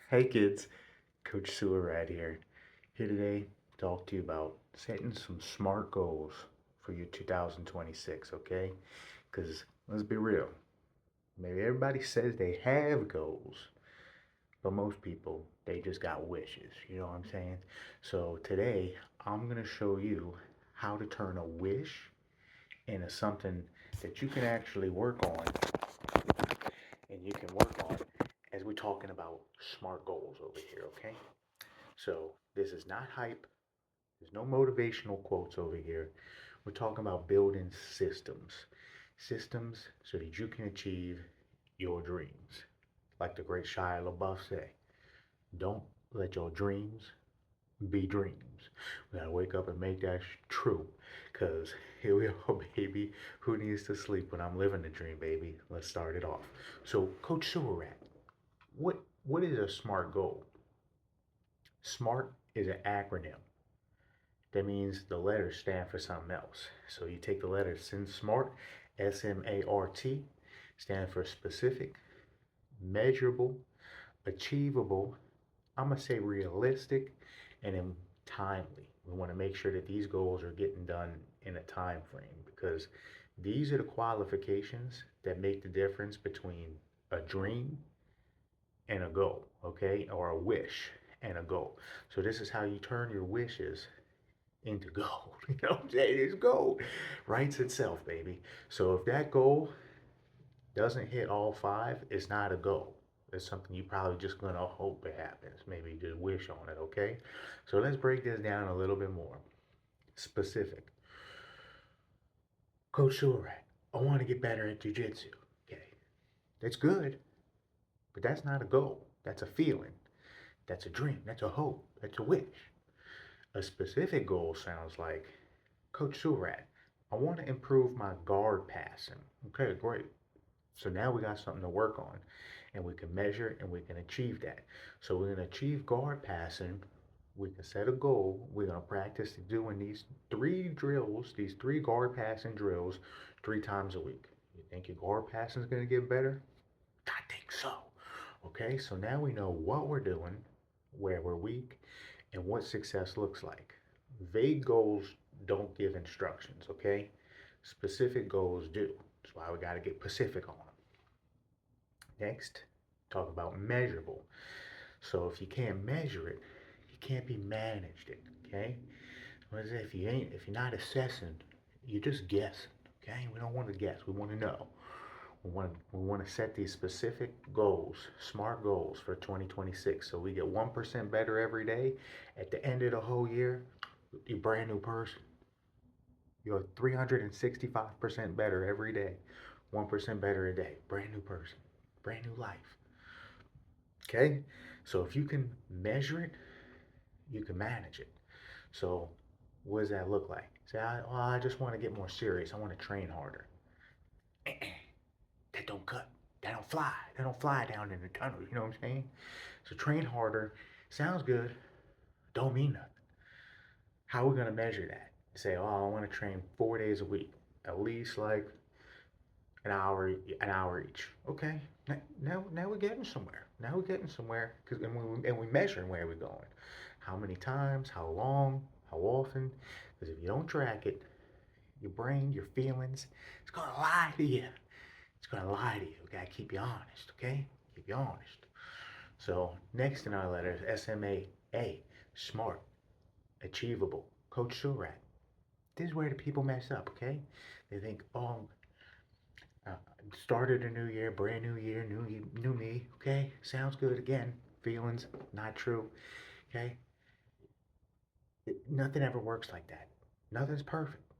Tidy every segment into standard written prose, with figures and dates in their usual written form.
Hey kids, Coach S.M.A.R.T here today to talk to you about setting some SMART goals for your 2026, okay? Because let's be real, maybe everybody says they have goals, but most people, they just got wishes, you know what I'm saying? So today, I'm going to show you how to turn a wish into something that you can actually work on and you can work on as we're talking about SMART goals over here, okay? So this is not hype. There's no motivational quotes over here. We're talking about building systems. Systems so that you can achieve your dreams. Like the great Shia LaBeouf say, don't let your dreams be dreams. We gotta wake up and make that true. Cause here we are, baby. Who needs to sleep when I'm living the dream, baby? Let's start it off. So, Coach Surat, what is a SMART goal? SMART is an acronym. That means the letters stand for something else. So you take the letters in SMART, S-M-A-R-T, stand for specific, measurable, achievable, I'm going to say realistic, and then timely. We want to make sure that these goals are getting done in a time frame because these are the qualifications that make the difference between a dream and a goal, okay? Or a wish and a goal. So this is how you turn your wishes into gold. You know what I'm saying? It's gold. Writes itself, baby. So if that goal doesn't hit all five, it's not a goal. It's something you probably just gonna hope it happens. Maybe just wish on it, okay? So let's break this down a little bit more. Specific. Coach Surat, I want to get better at jujitsu. Okay. That's good, but that's not a goal. That's a feeling. That's a dream. That's a hope. That's a wish. A specific goal sounds like Coach Surat, I want to improve my guard passing. Okay, great. So now we got something to work on and we can measure and we can achieve that. So we're going to achieve guard passing. We can set a goal. We're going to practice doing these three drills, these three guard passing drills 3 times a week. You think your guard passing is going to get better? I think so. Okay, so now we know what we're doing, where we're weak, and what success looks like. Vague goals don't give instructions, okay? Specific goals do. That's why we got to get specific on them. Next, talk about measurable. So if you can't measure it, you can't be managed it, okay? What is it? If you're not assessing, you're just guessing, okay? We don't want to guess. We want to know. We want to set these specific goals, SMART goals for 2026. So we get 1% better every day. At the end of the whole year, you're a brand new person. You're 365% better every day. 1% better a day. Brand new person. Brand new life. Okay? So if you can measure it, you can manage it. So what does that look like? Say, I just want to get more serious. I want to train harder. That don't cut. That don't fly. That don't fly down in the tunnel. You know what I'm saying? So train harder. Sounds good. Don't mean nothing. How are we gonna measure that? Say, oh, I want to train 4 days a week, at least like an hour each. Okay. Now we're getting somewhere. Now we're getting somewhere because and we measuring where we're going. How many times? How long? How often? Because if you don't track it, your brain, your feelings, it's gonna lie to you. It's gonna lie to you. We gotta keep you honest, okay? Keep you honest. So next in our letters, S-M-A-A, smart, achievable. Coach Surat. This is where the people mess up, okay? They think, oh, uh, started a new year, new me, okay? Sounds good again. Feelings, not true, okay? Nothing ever works like that. Nothing's perfect,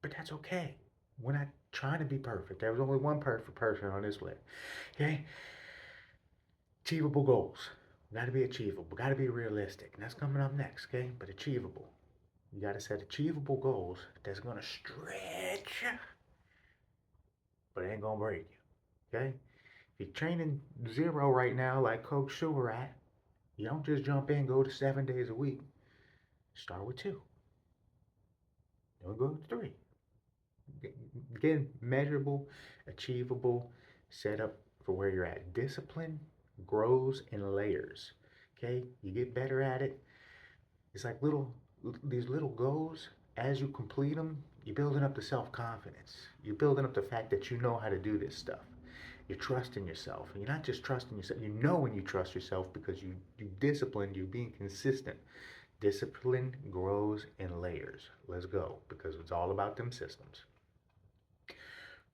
but that's okay. We're not trying to be perfect. There was only one perfect person on this list, okay? Achievable goals. Got to be achievable. Got to be realistic. And that's coming up next, okay? But achievable. You got to set achievable goals that's going to stretch, but it ain't going to break you, okay? If you're training zero right now, like Coach Surat, you don't just jump in and go to 7 days a week. Start with two. Don't go to three. Again, measurable, achievable, set up for where you're at. Discipline grows in layers. Okay, you get better at it. It's like these little goals. As you complete them, you're building up the self-confidence. You're building up the fact that you know how to do this stuff. You're trusting yourself. And you're not just trusting yourself. You know when you trust yourself because you disciplined, you're being consistent. Discipline grows in layers. Let's go because it's all about them systems.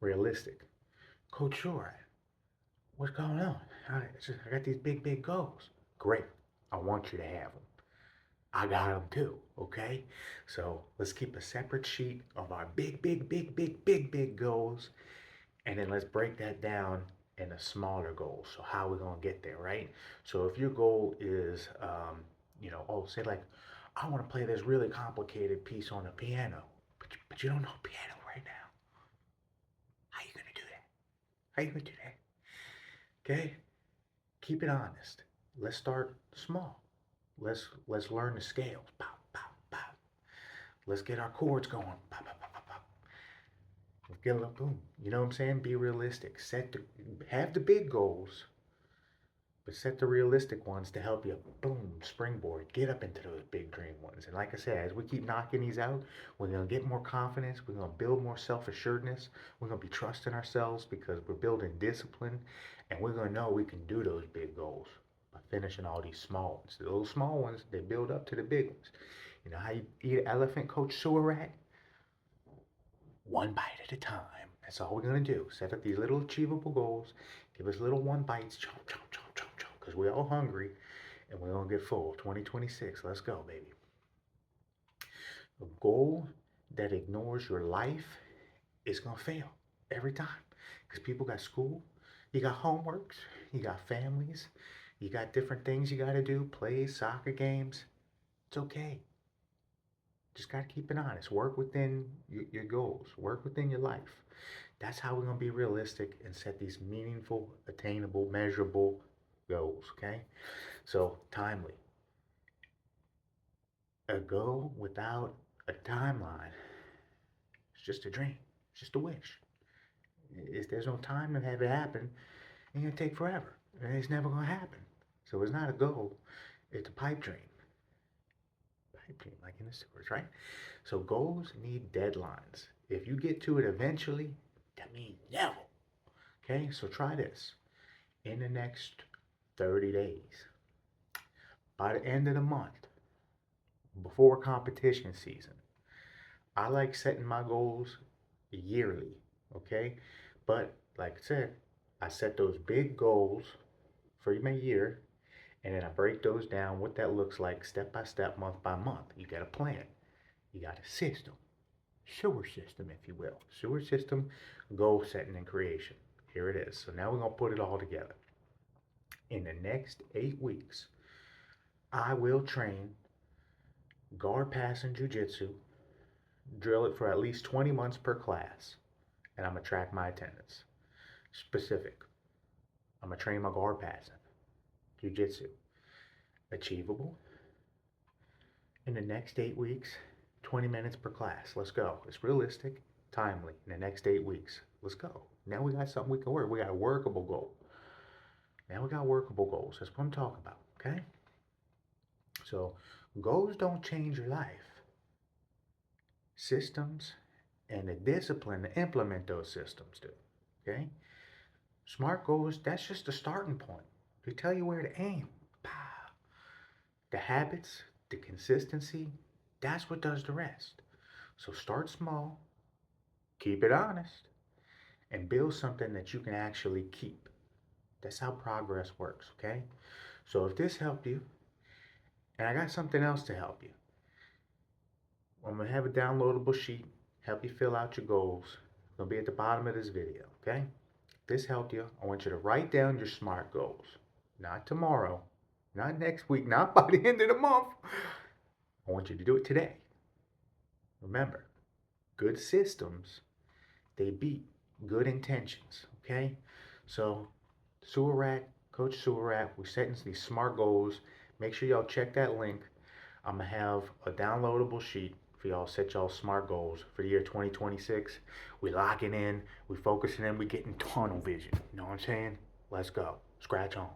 Realistic. Coach Shore, what's going on? I got these big goals. Great. I want you to have them. I got them too, okay? So let's keep a separate sheet of our big goals, and then let's break that down into smaller goals. So how we're gonna get there, right? So if your goal is, say like, I want to play this really complicated piece on the piano, but you don't know piano right now. How you gonna do that? How you gonna do that? Okay? Keep it honest. Let's start small. Let's learn the scales. Pop, pop, pop. Let's get our chords going. Pop, pop, pop, pop, pop. Let's get a little boom. You know what I'm saying? Be realistic. Have the big goals, but set the realistic ones to help you, boom, springboard, get up into those big dream ones. And like I said, as we keep knocking these out, we're going to get more confidence. We're going to build more self-assuredness. We're going to be trusting ourselves because we're building discipline. And we're going to know we can do those big goals by finishing all these small ones. The little small ones, they build up to the big ones. You know how you eat an elephant, Coach S.M.A.R.T? One bite at a time. That's all we're going to do. Set up these little achievable goals. Give us little one bites. Chomp, chomp, chomp, chomp, chomp. Because we're all hungry and we're going to get full. 2026. Let's go, baby. A goal that ignores your life is going to fail every time. Because people got school, you got homeworks, you got families, you got different things you got to do, plays, soccer games. It's okay. Just got to keep it honest. Work within your goals. Work within your life. That's how we're going to be realistic and set these meaningful, attainable, measurable goals, okay? So, timely. A goal without a timeline is just a dream. It's just a wish. If there's no time to have it happen, it's going to take forever. And it's never going to happen. So it's not a goal. It's a pipe dream. Pipe dream, like in the sewers, right? So goals need deadlines. If you get to it eventually, that means never. Okay, so try this. In the next 30 days, by the end of the month, before competition season, I like setting my goals yearly, okay? But like I said, I set those big goals for my year, and then I break those down, what that looks like step by step, month by month. You got a plan. You got a system. Sewer system, if you will. Sewer system, goal setting and creation. Here it is. So now we're going to put it all together. In the next 8 weeks, I will train guard pass and jiu-jitsu, drill it for at least 20 months per class, and I'm going to track my attendance. Specific. I'm going to train my guard passing, jiu-jitsu. Achievable. In the next 8 weeks, 20 minutes per class. Let's go. It's realistic, timely. In the next 8 weeks. Let's go. Now we got something we can work. We got a workable goal. Now we got workable goals. That's what I'm talking about. Okay? So goals don't change your life. Systems and the discipline to implement those systems do. Okay? SMART goals, that's just the starting point. They tell you where to aim. The habits, the consistency, that's what does the rest. So start small, keep it honest, and build something that you can actually keep. That's how progress works, okay? So if this helped you, and I got something else to help you, I'm going to have a downloadable sheet, help you fill out your goals. It's going to be at the bottom of this video, okay? If this helped you, I want you to write down your SMART goals. Not tomorrow, not next week, not by the end of the month. I want you to do it today. Remember, good systems, they beat good intentions, okay? So, S.M.A.R.T, Coach S.M.A.R.T, we're setting these SMART goals. Make sure y'all check that link. I'm going to have a downloadable sheet for y'all set y'all SMART goals for the year 2026. We locking in, we focusing in, we getting tunnel vision. You know what I'm saying? Let's go. Scratch on.